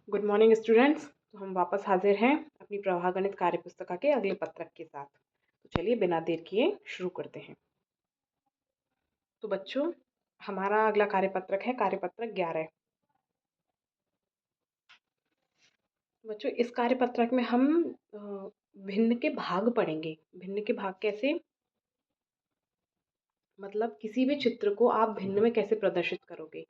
Good morning students. तो हम वापस हाजिर हैं अपनी प्रवाह गणित कार्य पुस्तिका के अगले पत्रक के साथ। तो चलिए बिना देर किए शुरू करते हैं। तो बच्चों, हमारा अगला कार्यपत्रक है कार्यपत्रक 11। बच्चों, इस कार्यपत्रक में हम भिन्न के भाग पढ़ेंगे। भिन्न के भाग कैसे, मतलब किसी भी चित्र को आप भिन्न में कैसे प्रदर्शित करोगे,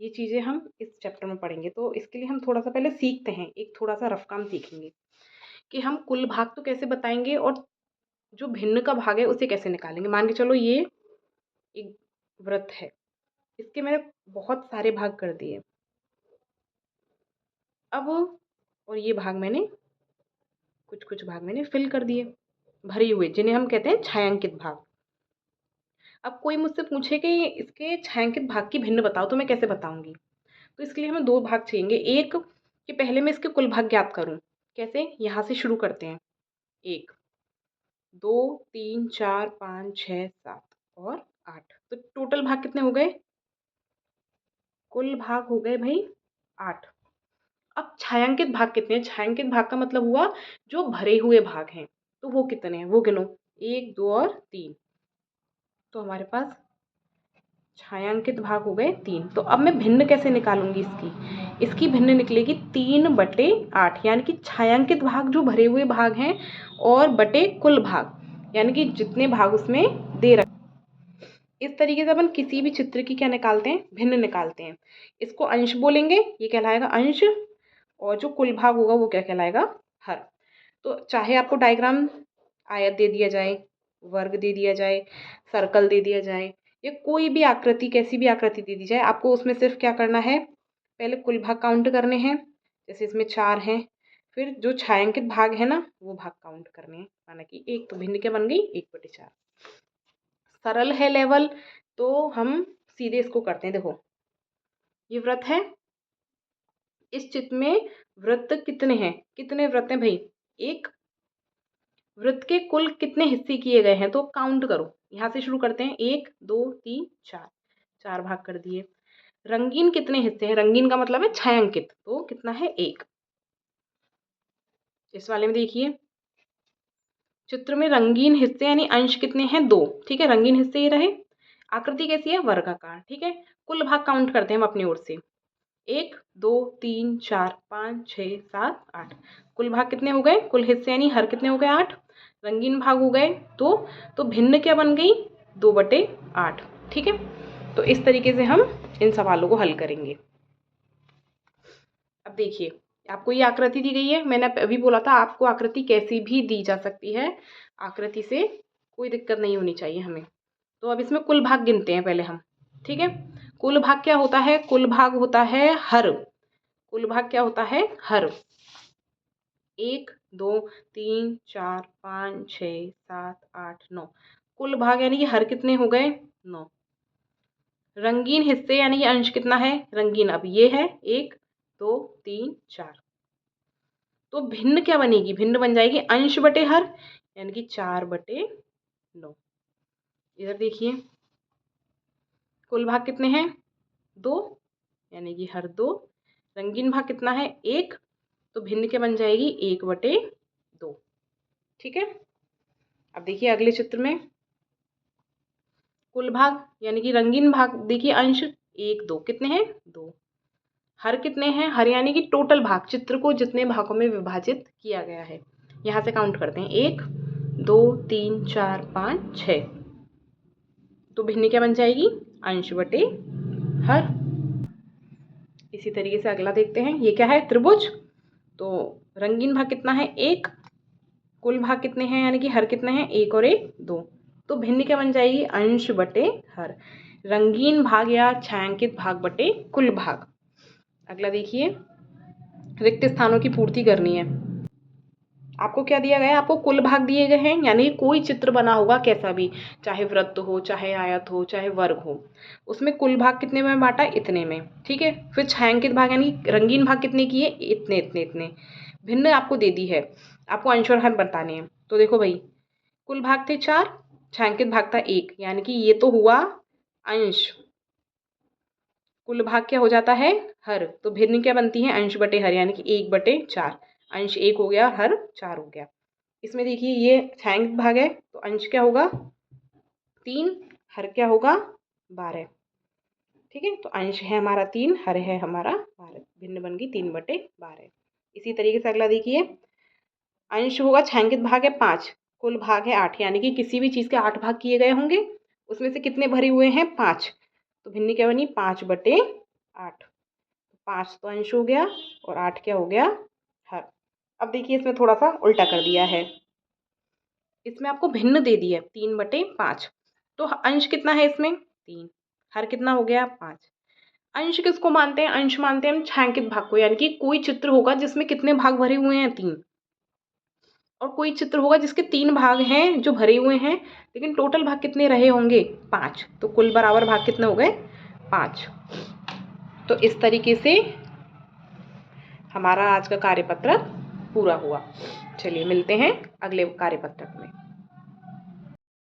ये चीज़ें हम इस चैप्टर में पढ़ेंगे। तो इसके लिए हम थोड़ा सा पहले सीखते हैं, एक थोड़ा सा रफ काम सीखेंगे कि हम कुल भाग तो कैसे बताएंगे और जो भिन्न का भाग है उसे कैसे निकालेंगे। मान के चलो ये एक वृत्त है, इसके मैंने बहुत सारे भाग कर दिए। अब और ये भाग मैंने कुछ भाग मैंने फिल कर दिए, भरे हुए, जिन्हें हम कहते हैं छायांकित भाग। अब कोई मुझसे पूछे कि इसके छायांकित भाग की भिन्न बताओ, तो मैं कैसे बताऊंगी। तो इसके लिए हमें दो भाग चाहिए। एक कि पहले मैं इसके कुल भाग ज्ञात करूं। कैसे, यहाँ से शुरू करते हैं। 1 2 3 4 5 6 7 और 8। तो टोटल भाग कितने हो गए, कुल भाग हो गए भाई 8। अब छायांकित भाग कितने हैं। छायांकित भाग का मतलब हुआ जो भरे हुए भाग हैं, तो वो कितने हैं वो गिनो। 1 2 और 3। तो हमारे पास छायांकित भाग हो गए 3। तो अब मैं भिन्न कैसे निकालूंगी इसकी। इसकी भिन्न निकलेगी 3/8, यानी कि छायांकित भाग जो भरे हुए भाग हैं और बटे कुल भाग, यानी कि जितने भाग उसमें दे रखे। इस तरीके से अपन किसी भी चित्र की क्या निकालते हैं, भिन्न निकालते हैं। इसको अंश बोलेंगे, ये कहलाएगा अंश, और जो कुल भाग होगा वो क्या कहलाएगा, हर। तो चाहे आपको डायग्राम आयत दे दिया जाए, वर्ग दे दिया जाए, सर्कल दे दिया जाए, या कोई भी आकृति, कैसी भी आकृति दे दी जाए, आपको उसमें सिर्फ क्या करना है, पहले कुल भाग काउंट करने हैं। जैसे इसमें 4 हैं, फिर जो छायांकित भाग है ना वो भाग काउंट करने हैं। माना कि एक, तो भिन्न क्या बन गई 1/4। सरल है लेवल, तो हम सीधे इसको करते हैं। देखो ये वृत्त है, इस चित्र में वृत्त कितने हैं, कितने वृत्त हैं भाई, एक। वृत्त के कुल कितने हिस्से किए गए हैं, तो काउंट करो। यहाँ से शुरू करते हैं, 1 2 3 4, 4 भाग कर दिए। रंगीन कितने हिस्से हैं, रंगीन का मतलब है छायांकित, तो कितना है 1। इस वाले में देखिए चित्र में रंगीन हिस्से यानी अंश कितने हैं, 2। ठीक है, रंगीन हिस्से ये रहे। आकृति कैसी है, वर्गाकार। ठीक है, कुल भाग काउंट करते हैं हम अपनी ओर से। 1 2 3 4 5 6 7 8। कुल भाग कितने हो गए, कुल हिस्से यानी हर कितने हो गए 8। रंगीन भाग हो गए 2। तो भिन्न क्या बन गई 2/8। ठीक है, तो इस तरीके से हम इन सवालों को हल करेंगे। अब देखिए, आपको ये आकृति दी गई है। मैंने अभी बोला था आपको आकृति कैसी भी दी जा सकती है, आकृति से कोई दिक्कत नहीं होनी चाहिए हमें। तो अब इसमें कुल भाग गिनते हैं पहले हम। ठीक है, कुल भाग क्या होता है, कुल भाग होता है हर। कुल भाग क्या होता है, हर। 1 2 3 4 5 6 7 8 9। कुल भाग यानी कि हर कितने हो गए 9। रंगीन हिस्से यानी कि अंश कितना है, रंगीन अब ये है 1 2 3 4। तो भिन्न क्या बनेगी, भिन्न बन जाएगी अंश बटे हर, यानी कि 4/9। इधर देखिए कुल भाग कितने हैं 2, यानी कि हर 2। रंगीन भाग कितना है 1, तो भिन्न क्या बन जाएगी 1/2। ठीक है, अब देखिए अगले चित्र में कुल भाग यानी कि रंगीन भाग, देखिए अंश 1 2 कितने हैं 2। हर कितने हैं, हर यानी कि टोटल भाग, चित्र को जितने भागों में विभाजित किया गया है। यहाँ से काउंट करते हैं 1 2 3 4 5 6। तो भिन्न क्या बन जाएगी अंश बटे हर। इसी तरीके से अगला देखते हैं, ये क्या है त्रिभुज। तो रंगीन भाग कितना है 1, कुल भाग कितने हैं यानी कि हर कितने हैं 1 और 1 2। तो भिन्न क्या बन जाएगी अंश बटे हर, रंगीन भाग या छायांकित भाग बटे कुल भाग। अगला देखिए, रिक्त स्थानों की पूर्ति करनी है। आपको क्या दिया गया है, आपको कुल भाग दिए गए हैं, यानी कोई चित्र बना होगा कैसा भी, चाहे वृत्त हो, चाहे आयत हो, चाहे वर्ग हो, उसमें कुल भाग कितने में बांटा, इतने में। ठीक है, फिर छायांकित भाग यानी रंगीन भाग कितने किए, इतने इतने इतने। भिन्न आपको दे दी है, आपको अंश और हर बताने हैं। तो देखो भाई, कुल भाग थे 4, छायांकित भाग था 1, यानी कि ये तो हुआ अंश। कुल भाग क्या हो जाता है हर, तो भिन्न क्या बनती है, अंश बटे हर, यानी कि 1/4। अंश 1 हो गया, हर 4 हो गया। इसमें देखिए ये छायांकित भाग है, तो अंश क्या होगा 3, हर क्या होगा 12। ठीक है, तो अंश है हमारा 3, हर है हमारा 12, भिन्न बन गई 3/12। इसी तरीके से अगला देखिए, अंश होगा छायांकित भाग है 5, कुल भाग है 8, यानी कि किसी भी चीज़ के 8 भाग किए गए होंगे, उसमें से कितने भरे हुए हैं 5, तो भिन्न क्या बनी 5/8। 5 तो अंश हो गया और 8 क्या हो गया हर। अब देखिए इसमें थोड़ा सा उल्टा कर दिया है, इसमें आपको भिन्न दे दिया 3/5, तो अंश कितना है इसमें 3, हर कितना हो गया 5। अंश किसको मानते हैं, अंश मानते हैं हम छायांकित भाग को, यानी कि कोई चित्र होगा जिसमें कितने भाग भरे हुए हैं 3, और कोई चित्र होगा जिसके 3 भाग हैं जो भरे हुए हैं, लेकिन टोटल भाग कितने रहे होंगे 5, तो कुल बराबर भाग कितने हो गए 5। तो इस तरीके से हमारा आज का कार्यपत्रक पूरा हुआ। चलिए मिलते हैं अगले कार्यपत्रक में।